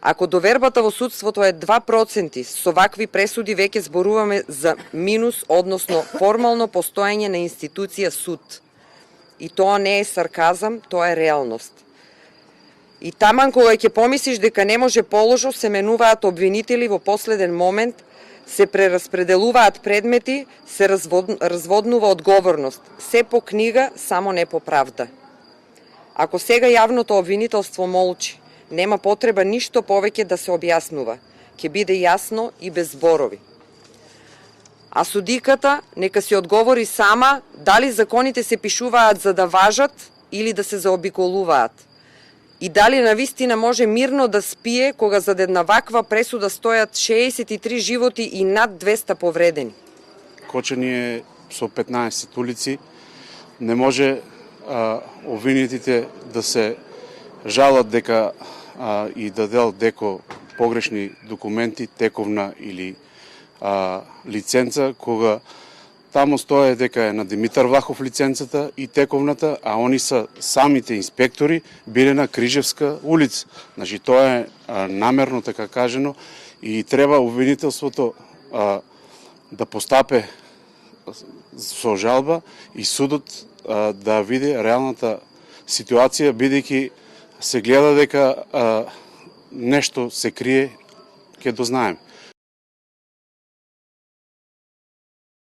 Ако довербата во судството е 2%, со вакви пресуди веќе зборуваме за минус, односно формално постоење на институција суд. И тоа не е сарказам, тоа е реалност. И таман кога ќе помислиш дека не може положо, се менуваат обвинители во последен момент, се прераспределуваат предмети, се разводнува одговорност. Се по книга, само не по правда. Ако сега јавното обвинителство молчи, нема потреба ништо повеќе да се објаснува. Ќе биде јасно и без зборови. А судиката нека си одговори сама дали законите се пишуваат за да важат или да се заобиколуваат. И дали навистина може мирно да спие кога зад една ваква пресуда стојат 63 животи и над 200 повредени. Кочани е со 15 улици. Не може обвинетите да се жалат дека и да дел деко погрешни документи, тековна или лиценца, кога тамо стоја дека е на Димитар Влахов лиценцата и тековната, а они са самите инспектори биле на Крижевска улица. Значи тоа е намерно така кажено и треба обвинителството да постапе со жалба и судот да види реалната ситуација, бидејќи се гледа дека нешто се крие, ќе дознаеме.